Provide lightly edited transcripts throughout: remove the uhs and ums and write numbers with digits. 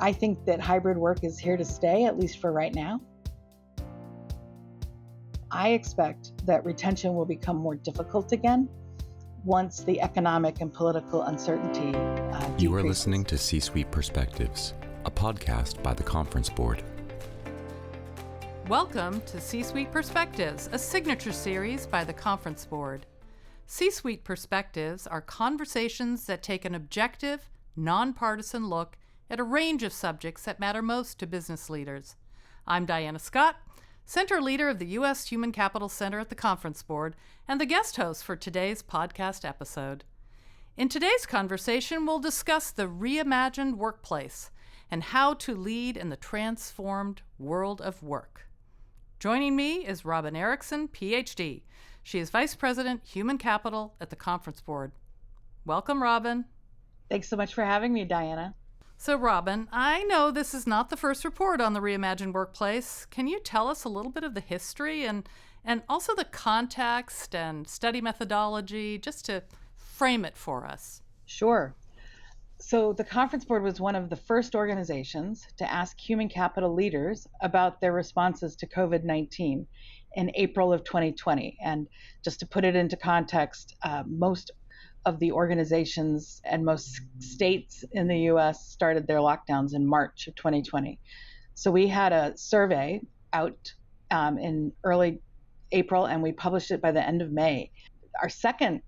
I think that hybrid work is here to stay, at least for right now. I expect that retention will become more difficult again once the economic and political uncertainty decreases. You are listening to C-Suite Perspectives, a podcast by the Conference Board. Welcome to C-Suite Perspectives, a signature series by the Conference Board. C-Suite Perspectives are conversations that take an objective, nonpartisan look at a range of subjects that matter most to business leaders. I'm Diana Scott, Center Leader of the U.S. Human Capital Center at the Conference Board, and the guest host for today's podcast episode. In today's conversation, we'll discuss the reimagined workplace and how to lead in the transformed world of work. Joining me is Robin Erickson, Ph.D. She is Vice President, Human Capital at the Conference Board. Welcome, Robin. Thanks so much for having me, Diana. So, Robin, I know this is not the first report on the reimagined workplace. Can you tell us a little bit of the history and also the context and study methodology, just to frame it for us? Sure. So the Conference Board was one of the first organizations to ask human capital leaders about their responses to COVID-19 in April of 2020. And just to put it into context, most of the organizations and most states in the U.S. started their lockdowns in March of 2020. So we had a survey out in early April, and we published it by the end of May. Our second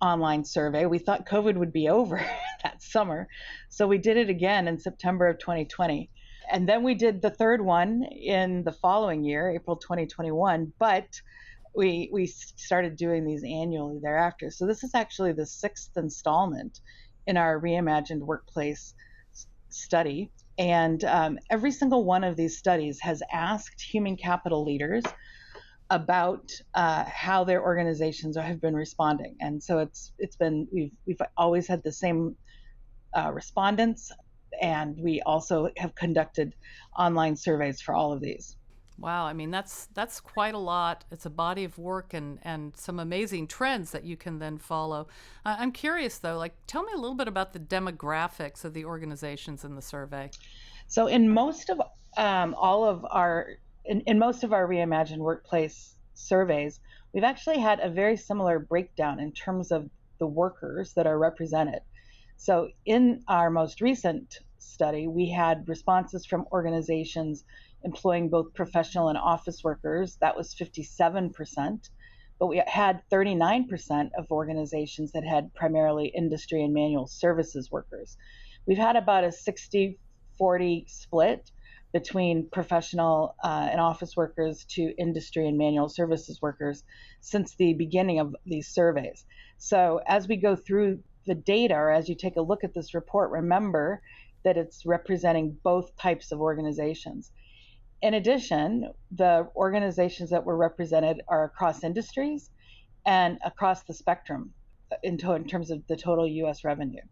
online survey, we thought COVID would be over that summer. So we did it again in September of 2020. And then we did the third one in the following year, April 2021, but we started doing these annually thereafter. So this is actually the sixth installment in our Reimagined Workplace study. And every single one of these studies has asked human capital leaders about how their organizations have been responding. And so we've always had the same respondents, and we also have conducted online surveys for all of these. Wow, I mean, that's quite a lot. It's a body of work and some amazing trends that you can then follow. I'm curious, though, tell me a little bit about the demographics of the organizations in the survey. So in most of our Reimagined Workplace surveys, we've actually had a very similar breakdown in terms of the workers that are represented. So in our most recent study, we had responses from organizations employing both professional and office workers. That was 57%, but we had 39% of organizations that had primarily industry and manual services workers. We've had about a 60-40 split between professional and office workers to industry and manual services workers since the beginning of these surveys. So as we go through the data, or as you take a look at this report, remember that it's representing both types of organizations. In addition, the organizations that were represented are across industries and across the spectrum in terms of the total U.S. revenue.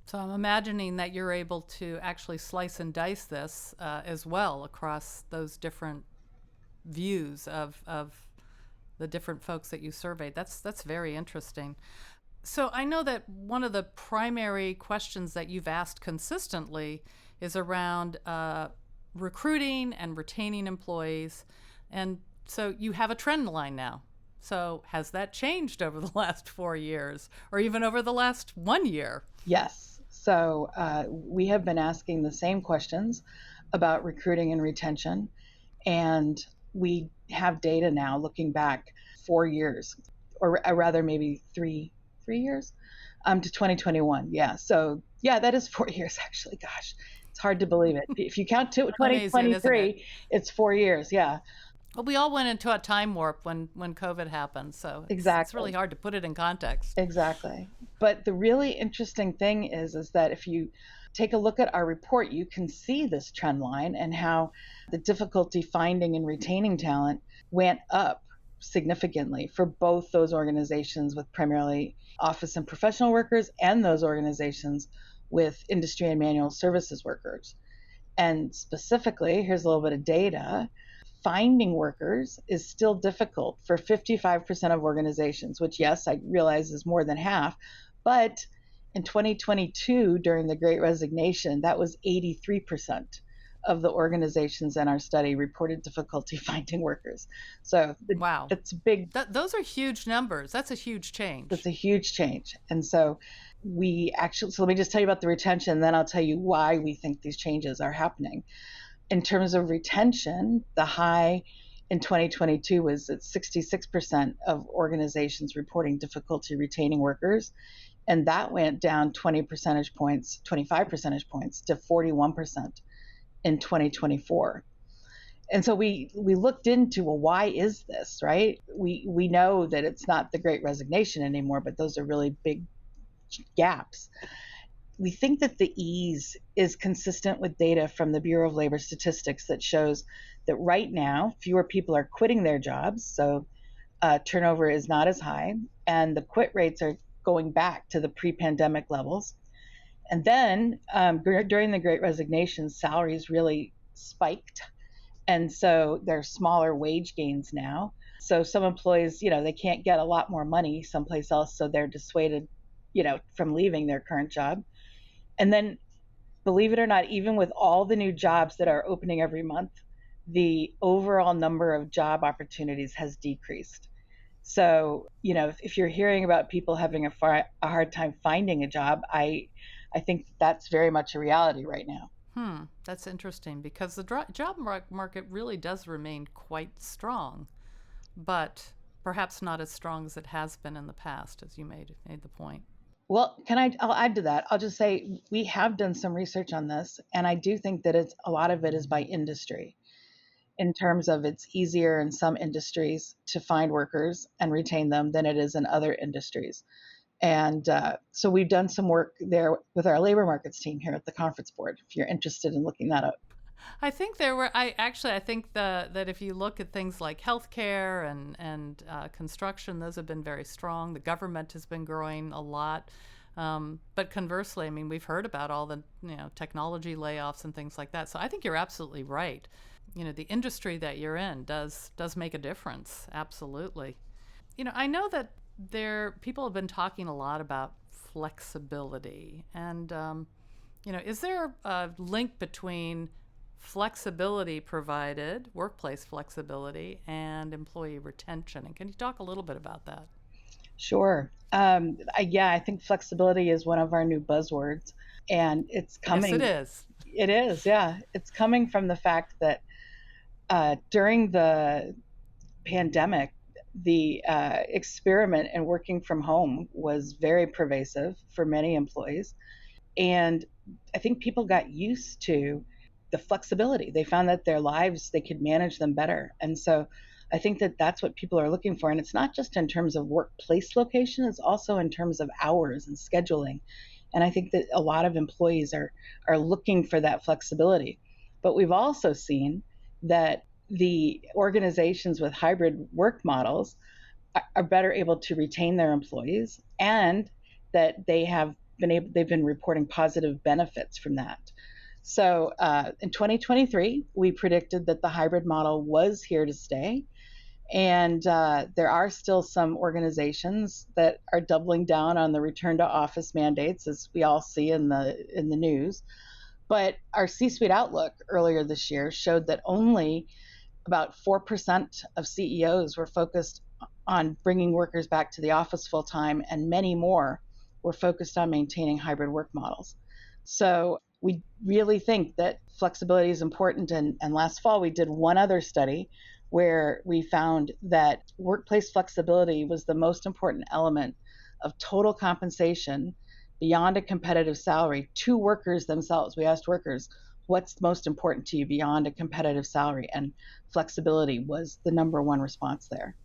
So I'm imagining that you're able to actually slice and dice this as well across those different views of the different folks that you surveyed. That's very interesting. So I know that one of the primary questions that you've asked consistently is around recruiting and retaining employees. And so you have a trend line now. So has that changed over the last 4 years or even over the last 1 year? Yes. So we have been asking the same questions about recruiting and retention. And we have data now looking back 4 years, or rather maybe three years to 2021. Yeah. So yeah, that is 4 years actually. Gosh, it's hard to believe it. If you count to 2023, it's 4 years. Yeah. Well, we all went into a time warp when COVID happened. So it's really hard to put it in context. Exactly. But the really interesting thing is that if you take a look at our report, you can see this trend line and how the difficulty finding and retaining talent went up significantly for both those organizations with primarily office and professional workers and those organizations with industry and manual services workers. And specifically, here's a little bit of data. Finding workers is still difficult for 55% of organizations, which, yes, I realize is more than half, but In 2022, during the Great Resignation, that was 83% of the organizations in our study reported difficulty finding workers. So Wow. that's big. Those are huge numbers. That's a huge That's change. a huge change. And so so let me just tell you about the retention, then I'll tell you why we think these changes are happening. In terms of retention, the high in 2022 was at 66% of organizations reporting difficulty retaining workers. And that went down 25 percentage points to 41% in 2024. And so we looked into, well, why is this, right? We know that it's not the Great Resignation anymore, but those are really big gaps. We think that the ease is consistent with data from the Bureau of Labor Statistics that shows that right now fewer people are quitting their jobs, so turnover is not as high, and the quit rates are going back to the pre-pandemic levels. And then during the Great Resignation, salaries really spiked, and so there's smaller wage gains now. So some employees, they can't get a lot more money someplace else, so they're dissuaded, from leaving their current job. And then, believe it or not, even with all the new jobs that are opening every month, the overall number of job opportunities has decreased. So, if you're hearing about people having a hard time finding a job, I think that's very much a reality right now. That's interesting because the job market really does remain quite strong, but perhaps not as strong as it has been in the past, as you made the point. Well, I'll add to that. I'll just say we have done some research on this, and I do think that a lot of it is by industry, in terms of it's easier in some industries to find workers and retain them than it is in other industries. And so we've done some work there with our labor markets team here at the Conference Board, if you're interested in looking that up. I think I think that if you look at things like healthcare and construction, those have been very strong. The government has been growing a lot. But conversely, I mean, we've heard about all the technology layoffs and things like that. So I think you're absolutely right. The industry that you're in does make a difference. Absolutely. I know that people have been talking a lot about flexibility, and is there a link between flexibility provided, workplace flexibility, and employee retention? And can you talk a little bit about that? Sure. I think flexibility is one of our new buzzwords, and it's coming. Yes, it is. It is, yeah. It's coming from the fact that during the pandemic, the experiment in working from home was very pervasive for many employees. And I think people got used to the flexibility. They found that their lives, they could manage them better. And so I think that that's what people are looking for. And it's not just in terms of workplace location, it's also in terms of hours and scheduling. And I think that a lot of employees are looking for that flexibility. But we've also seen that the organizations with hybrid work models are better able to retain their employees, and that they've been reporting positive benefits from that. So in 2023, we predicted that the hybrid model was here to stay. And there are still some organizations that are doubling down on the return to office mandates, as we all see in the news. But our C-suite outlook earlier this year showed that only about 4% of CEOs were focused on bringing workers back to the office full time, and many more were focused on maintaining hybrid work models. So we really think that flexibility is important. And last fall, we did one other study where we found that workplace flexibility was the most important element of total compensation beyond a competitive salary to workers themselves. We asked workers, what's most important to you beyond a competitive salary? And flexibility was the number one response there.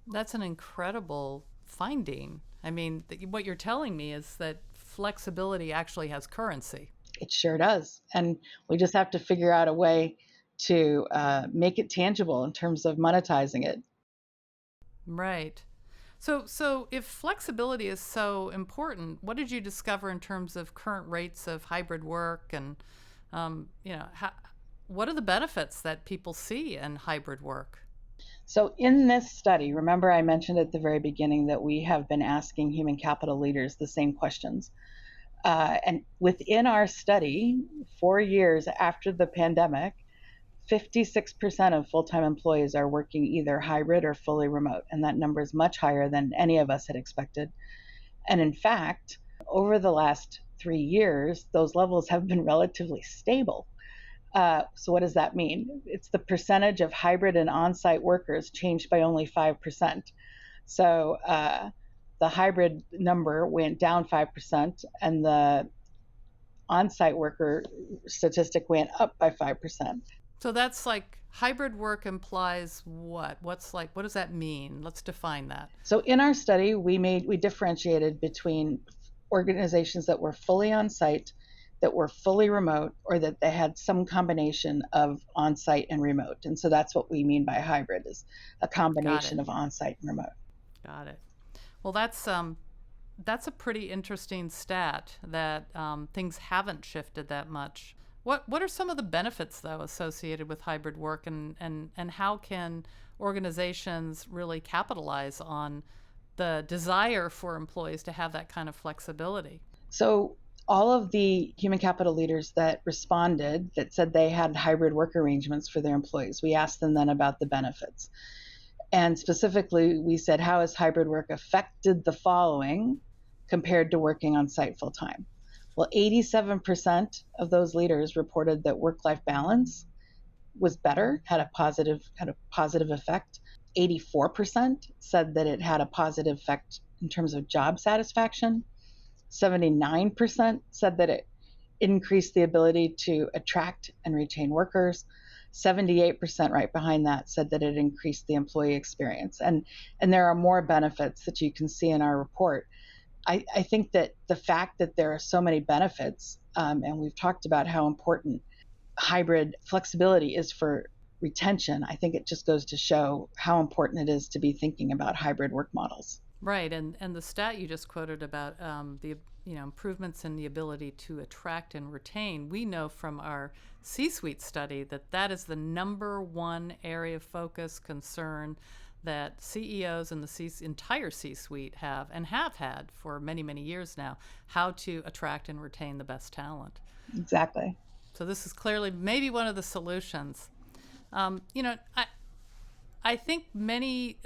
That's an incredible finding. I mean, what you're telling me is that flexibility actually has currency. It sure does. And we just have to figure out a way to make it tangible in terms of monetizing it. Right. So if flexibility is so important, what did you discover in terms of current rates of hybrid work, and what are the benefits that people see in hybrid work? So in this study, remember I mentioned at the very beginning that we have been asking human capital leaders the same questions. And within our study, 4 years after the pandemic, 56% of full-time employees are working either hybrid or fully remote, and that number is much higher than any of us had expected. And in fact, over the last 3 years, those levels have been relatively stable. So what does that mean? It's the percentage of hybrid and on-site workers changed by only 5%. So the hybrid number went down 5%, and the on-site worker statistic went up by 5%. So that's like hybrid work implies what? What does that mean? Let's define that. So in our study, we differentiated between organizations that were fully on-site, that were fully remote, or that they had some combination of on-site and remote. And so that's what we mean by hybrid, is a combination of on-site and remote. Got it. Well, that's a pretty interesting stat that things haven't shifted that much. What are some of the benefits, though, associated with hybrid work, and how can organizations really capitalize on the desire for employees to have that kind of flexibility? So all of the human capital leaders that responded that said they had hybrid work arrangements for their employees, we asked them then about the benefits. And specifically, we said, how has hybrid work affected the following compared to working on site full time? Well, 87% of those leaders reported that work-life balance was better, had a positive effect. 84% said that it had a positive effect in terms of job satisfaction. 79% said that it increased the ability to attract and retain workers. 78% right behind that said that it increased the employee experience. And there are more benefits that you can see in our report. I think that the fact that there are so many benefits, and we've talked about how important hybrid flexibility is for retention, I think it just goes to show how important it is to be thinking about hybrid work models. Right, and the stat you just quoted about the improvements in the ability to attract and retain, we know from our C-suite study that is the number one area of focus, concern that CEOs and the entire C-suite have had for many, many years now, how to attract and retain the best talent. Exactly. So this is clearly maybe one of the solutions. I think many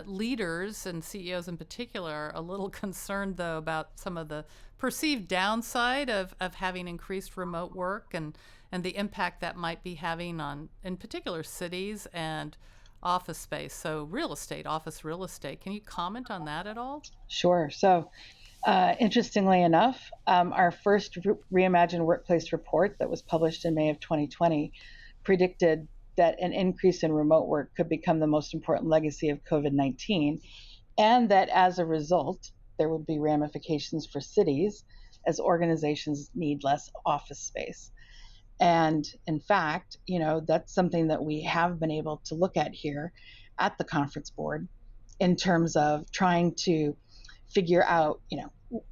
leaders and CEOs in particular are a little concerned, though, about some of the perceived downside of having increased remote work and the impact that might be having on, in particular, cities and office space. So office real estate. Can you comment on that at all? Sure. So interestingly enough, our first Reimagined Workplace report that was published in May of 2020 predicted that an increase in remote work could become the most important legacy of COVID-19, and that as a result, there would be ramifications for cities as organizations need less office space. And in fact, that's something that we have been able to look at here at the Conference Board in terms of trying to figure out,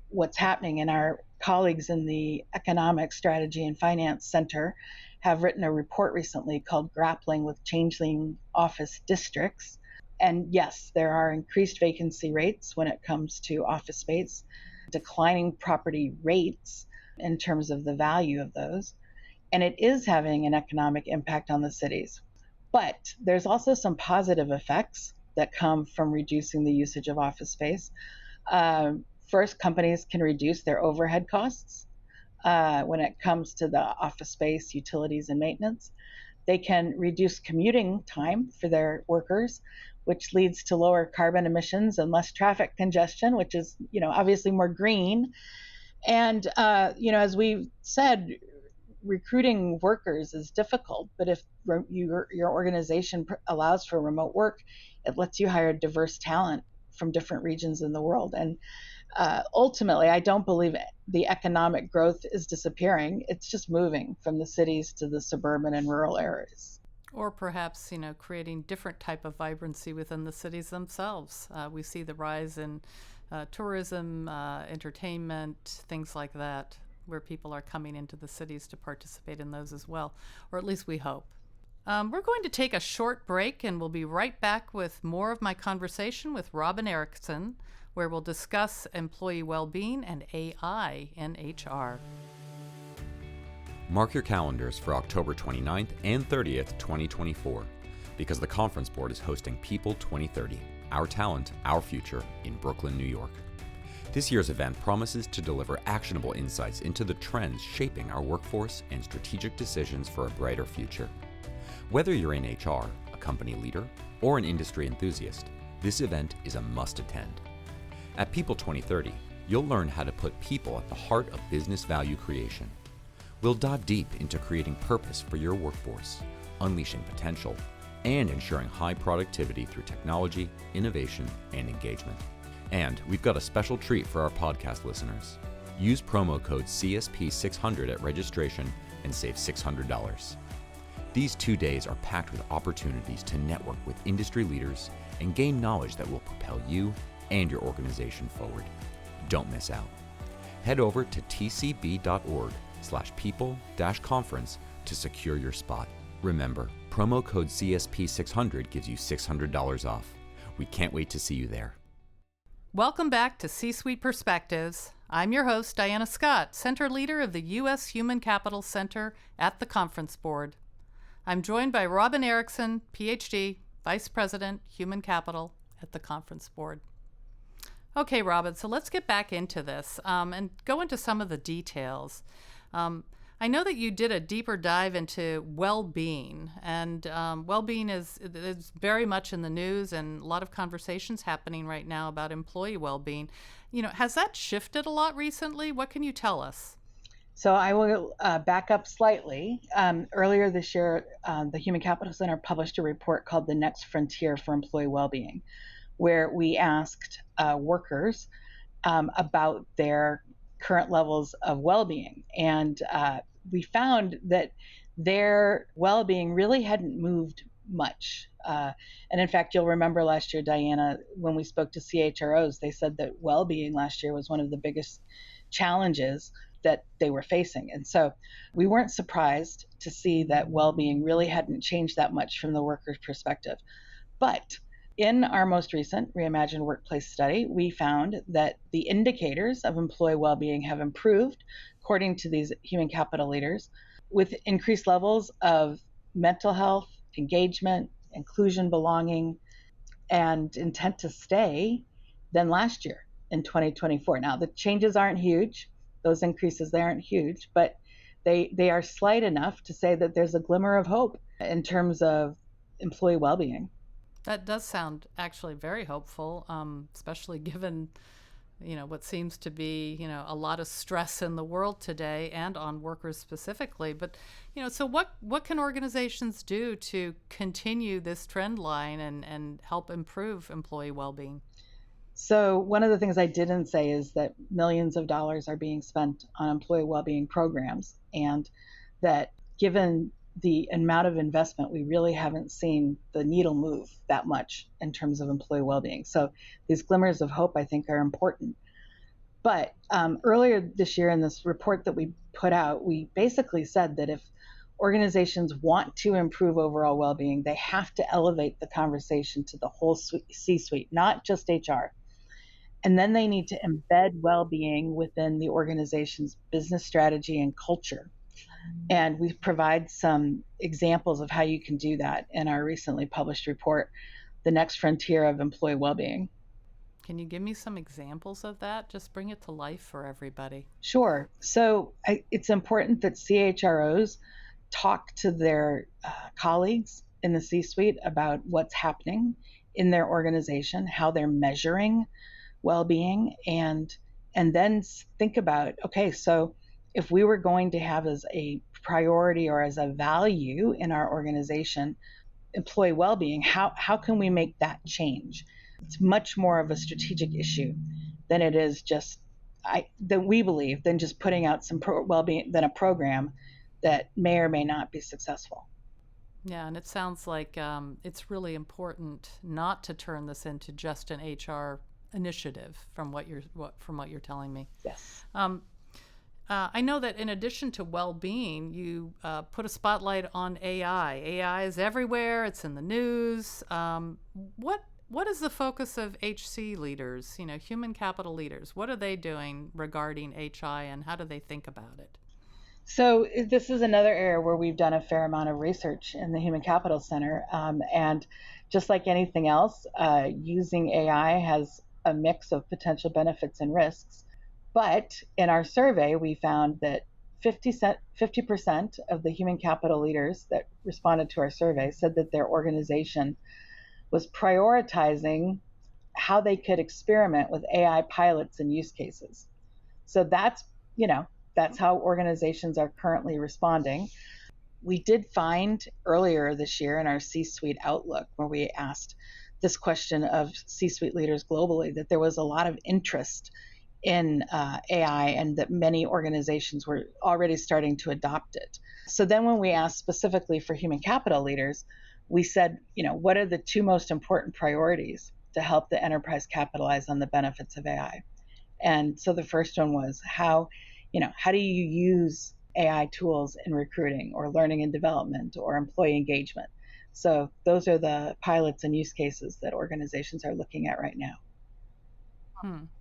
what's happening. And our colleagues in the Economic Strategy and Finance Center have written a report recently called Grappling with Changing Office Districts. And yes, there are increased vacancy rates when it comes to office space, declining property rates in terms of the value of those. And it is having an economic impact on the cities. But there's also some positive effects that come from reducing the usage of office space. First, companies can reduce their overhead costs when it comes to the office space, utilities, and maintenance. They can reduce commuting time for their workers, which leads to lower carbon emissions and less traffic congestion, which is, obviously more green. And, as we've said, recruiting workers is difficult, but if your organization allows for remote work, it lets you hire diverse talent from different regions in the world. And ultimately, I don't believe the economic growth is disappearing. It's just moving from the cities to the suburban and rural areas. Or perhaps, creating different type of vibrancy within the cities themselves. We see the rise in tourism, entertainment, things like that, where people are coming into the cities to participate in those as well, or at least we hope. We're going to take a short break, and we'll be right back with more of my conversation with Robin Erickson, where we'll discuss employee well-being and AI in HR. Mark your calendars for October 29th and 30th, 2024, because the Conference Board is hosting People 2030, Our Talent, Our Future, in Brooklyn, New York. This year's event promises to deliver actionable insights into the trends shaping our workforce and strategic decisions for a brighter future. Whether you're in HR, a company leader, or an industry enthusiast, this event is a must-attend. At People 2030, you'll learn how to put people at the heart of business value creation. We'll dive deep into creating purpose for your workforce, unleashing potential, and ensuring high productivity through technology, innovation, and engagement. And we've got a special treat for our podcast listeners. Use promo code CSP600 at registration and save $600. These 2 days are packed with opportunities to network with industry leaders and gain knowledge that will propel you and your organization forward. Don't miss out. Head over to tcb.org/people-conference to secure your spot. Remember, promo code CSP600 gives you $600 off. We can't wait to see you there. Welcome back to C-Suite Perspectives. I'm your host, Diana Scott, Center Leader of the U.S. Human Capital Center at the Conference Board. I'm joined by Robin Erickson, PhD, Vice President, Human Capital at the Conference Board. Okay, Robin, so let's get back into this and go into some of the details. I know that you did a deeper dive into well-being, and well-being is very much in the news, and a lot of conversations happening right now about employee well-being. Has that shifted a lot recently? What can you tell us? So I will back up slightly. Earlier this year, the Human Capital Center published a report called The Next Frontier for Employee Wellbeing, where we asked workers about their current levels of well-being. And we found that their well-being really hadn't moved much. And in fact, you'll remember last year, Diana, when we spoke to CHROs, they said that well-being last year was one of the biggest challenges that they were facing. And so we weren't surprised to see that well-being really hadn't changed that much from the worker's perspective. But in our most recent Reimagined Workplace study, we found that the indicators of employee well-being have improved, according to these human capital leaders, with increased levels of mental health, engagement, inclusion, belonging, and intent to stay than last year in 2024. Now, the changes aren't huge. Those increases, they aren't huge, but they are slight enough to say that there's a glimmer of hope in terms of employee well-being. That does sound actually very hopeful, especially given, what seems to be, a lot of stress in the world today and on workers specifically. But, so what can organizations do to continue this trend line and help improve employee well-being? So one of the things I didn't say is that millions of dollars are being spent on employee well-being programs, and that given the amount of investment, we really haven't seen the needle move that much in terms of employee well-being. So these glimmers of hope, I think, are important. But earlier this year in this report that we put out, we basically said that if organizations want to improve overall well-being, they have to elevate the conversation to the whole C-suite, not just HR. And then they need to embed well-being within the organization's business strategy and culture. And we provide some examples of how you can do that in our recently published report, The Next Frontier of Employee Wellbeing. Can you give me some examples of that? Just bring it to life for everybody. Sure. So it's important that CHROs talk to their colleagues in the C-suite about what's happening in their organization, how they're measuring well-being, and then think about, okay, so if we were going to have as a priority or as a value in our organization employee well-being, how can we make that change? It's much more of a strategic issue than it is just that we believe than just putting out some well-being than a program that may or may not be successful. Yeah, and it sounds like it's really important not to turn this into just an HR initiative from what you're telling me. Yes. I know that in addition to well-being, you put a spotlight on AI. AI is everywhere. It's in the news. What is the focus of HC leaders, human capital leaders? What are they doing regarding HI, and how do they think about it? So this is another area where we've done a fair amount of research in the Human Capital Center. And just like anything else, using AI has a mix of potential benefits and risks. But in our survey, we found that 50% of the human capital leaders that responded to our survey said that their organization was prioritizing how they could experiment with AI pilots and use cases. So that's how organizations are currently responding. We did find earlier this year in our C-suite outlook, where we asked this question of C-suite leaders globally, that there was a lot of interest in AI and that many organizations were already starting to adopt it. So then when we asked specifically for human capital leaders, we said, what are the two most important priorities to help the enterprise capitalize on the benefits of AI? And so the first one was how do you use AI tools in recruiting or learning and development or employee engagement? So those are the pilots and use cases that organizations are looking at right now.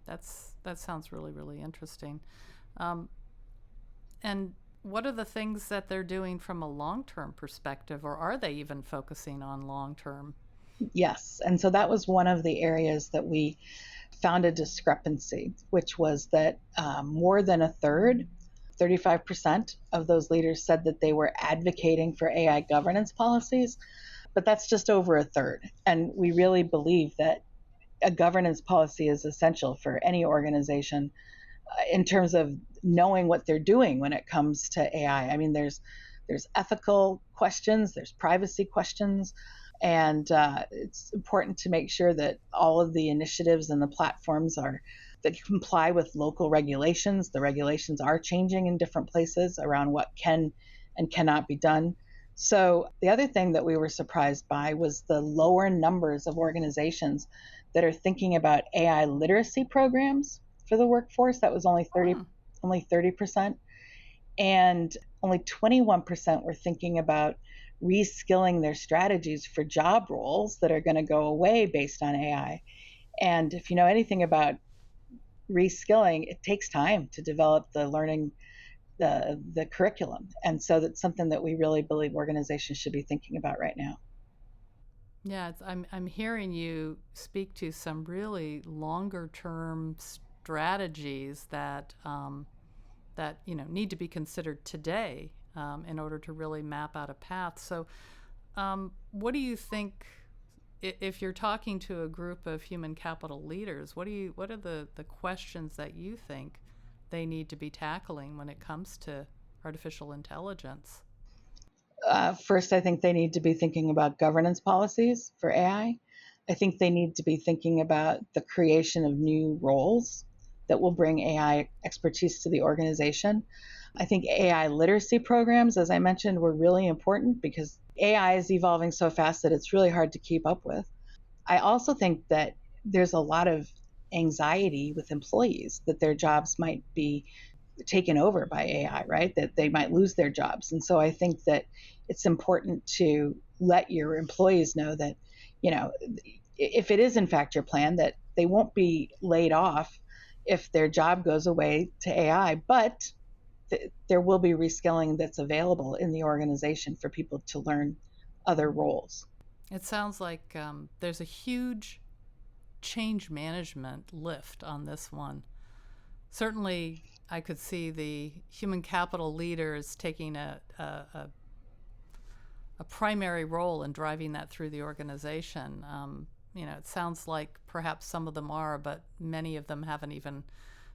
That sounds really, really interesting. And what are the things that they're doing from a long-term perspective, or are they even focusing on long-term? Yes. And so that was one of the areas that we found a discrepancy, which was that more than a third, 35% of those leaders said that they were advocating for AI governance policies, but that's just over a third. And we really believe that a governance policy is essential for any organization in terms of knowing what they're doing when it comes to AI. I mean, there's ethical questions, there's privacy questions, and it's important to make sure that all of the initiatives and the platforms that comply with local regulations. The regulations are changing in different places around what can and cannot be done. So the other thing that we were surprised by was the lower numbers of organizations that are thinking about AI literacy programs for the workforce. That was only 30%. And only 21% were thinking about reskilling their strategies for job roles that are going to go away based on AI. And if you know anything about reskilling, it takes time to develop the learning, the curriculum. And so that's something that we really believe organizations should be thinking about right now. Yeah, I'm hearing you speak to some really longer term strategies that need to be considered today in order to really map out a path. So, what do you think? If you're talking to a group of human capital leaders, what are the questions that you think they need to be tackling when it comes to artificial intelligence? First, I think they need to be thinking about governance policies for AI. I think they need to be thinking about the creation of new roles that will bring AI expertise to the organization. I think AI literacy programs, as I mentioned, were really important because AI is evolving so fast that it's really hard to keep up with. I also think that there's a lot of anxiety with employees that their jobs might be taken over by AI, right? That they might lose their jobs. And so I think that it's important to let your employees know that, if it is in fact your plan, that they won't be laid off if their job goes away to AI, but there will be reskilling that's available in the organization for people to learn other roles. It sounds like there's a huge change management lift on this one. Certainly, I could see the human capital leaders taking a primary role in driving that through the organization. It sounds like perhaps some of them are, but many of them haven't even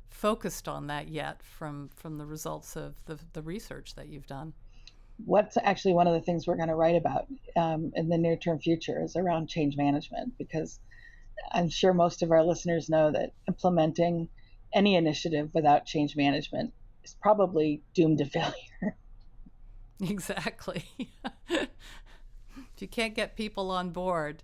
focused on that yet from the results of the research that you've done. What's actually one of the things we're going to write about in the near-term future is around change management, because I'm sure most of our listeners know that implementing any initiative without change management is probably doomed to failure. Exactly. If you can't get people on board.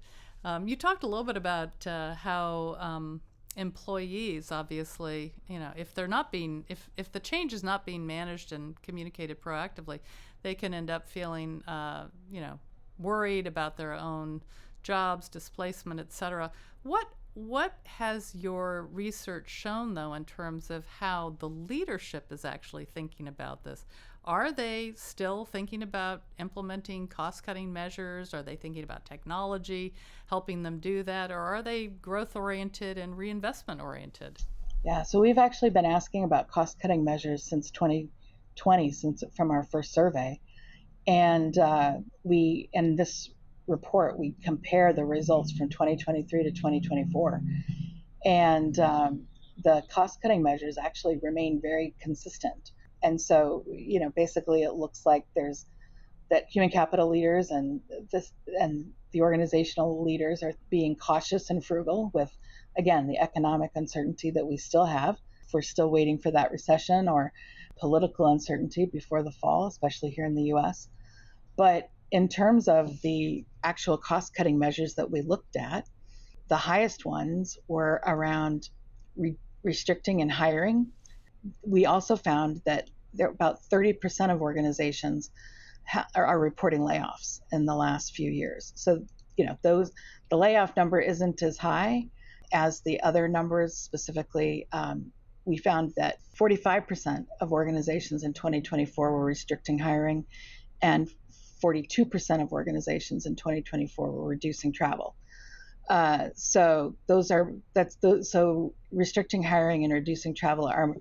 You talked a little bit about how employees, obviously, if they're not being, if the change is not being managed and communicated proactively, they can end up feeling, worried about their own jobs, displacement, etc. What has your research shown, though, in terms of how the leadership is actually thinking about this? Are they still thinking about implementing cost-cutting measures? Are they thinking about technology helping them do that? Or are they growth-oriented and reinvestment-oriented? Yeah, so we've actually been asking about cost-cutting measures since 2020, from our first survey. And in this report, we compare the results from 2023 to 2024. And the cost-cutting measures actually remain very consistent. And so, basically it looks like that human capital leaders and the organizational leaders are being cautious and frugal with, again, the economic uncertainty that we still have. If we're still waiting for that recession or political uncertainty before the fall, especially here in the US. But in terms of the actual cost-cutting measures that we looked at, the highest ones were around restricting and hiring. We also found that about 30% of organizations are reporting layoffs in the last few years. So, the layoff number isn't as high as the other numbers. Specifically, we found that 45% of organizations in 2024 were restricting hiring, and 42% of organizations in 2024 were reducing travel. So restricting hiring and reducing travel are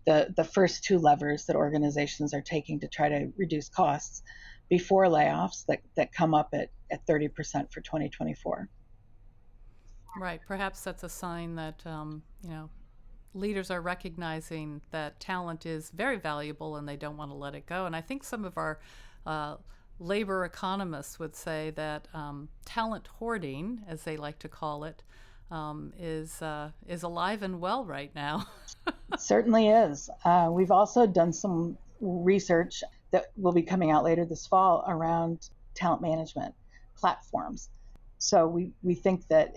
the first two levers that organizations are taking to try to reduce costs before layoffs that come up at 30% for 2024. Right. Perhaps that's a sign that, leaders are recognizing that talent is very valuable and they don't want to let it go. And I think some of our labor economists would say that talent hoarding, as they like to call it, is alive and well right now. It certainly is. We've also done some research that will be coming out later this fall around talent management platforms. So we think that,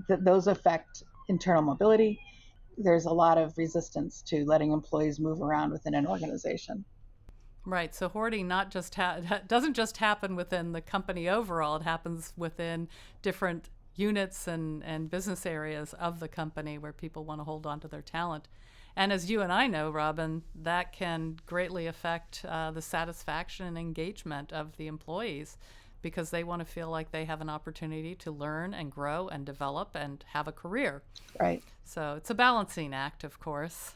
that those affect internal mobility. There's a lot of resistance to letting employees move around within an organization. Right. So hoarding doesn't just happen within the company overall. It happens within different units and business areas of the company where people want to hold on to their talent. And as you and I know, Robin, that can greatly affect the satisfaction and engagement of the employees because they want to feel like they have an opportunity to learn and grow and develop and have a career. Right. So it's a balancing act, of course.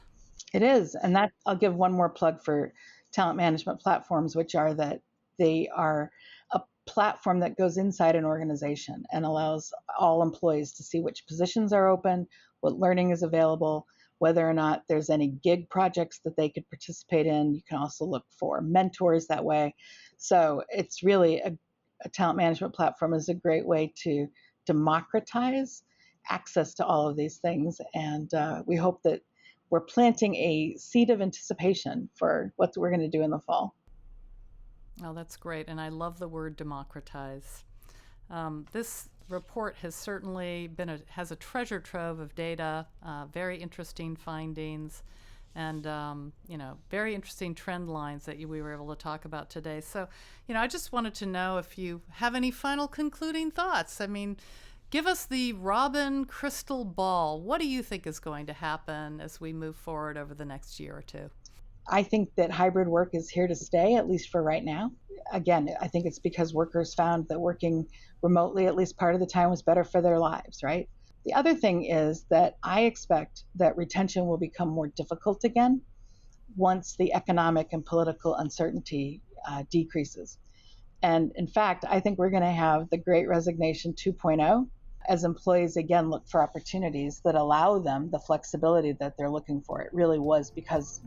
It is. And I'll give one more plug for talent management platforms, which are that they are a platform that goes inside an organization and allows all employees to see which positions are open, what learning is available, whether or not there's any gig projects that they could participate in. You can also look for mentors that way. So it's really a talent management platform is a great way to democratize access to all of these things. And we hope that we're planting a seed of anticipation for what we're going to do in the fall. Oh, that's great. And I love the word democratize. This report has certainly has a treasure trove of data, very interesting findings, and very interesting trend lines that we were able to talk about today. So, I just wanted to know if you have any final concluding thoughts. I mean, give us the Robin crystal ball. What do you think is going to happen as we move forward over the next year or two? I think that hybrid work is here to stay, at least for right now. Again, I think it's because workers found that working remotely at least part of the time was better for their lives, right? The other thing is that I expect that retention will become more difficult again once the economic and political uncertainty decreases. And in fact, I think we're going to have the Great Resignation 2.0 as employees again look for opportunities that allow them the flexibility that they're looking for. It really was because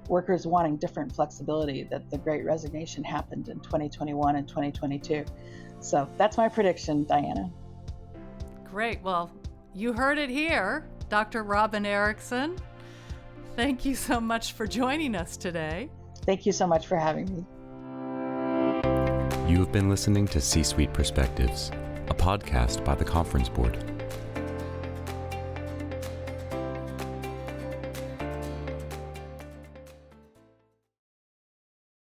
workers wanting different flexibility that the Great Resignation happened in 2021 and 2022. So that's my prediction, Diana. Great. Well, you heard it here, Dr. Robin Erickson. Thank you so much for joining us today. Thank you so much for having me. You have been listening to C-Suite Perspectives, a podcast by the Conference Board.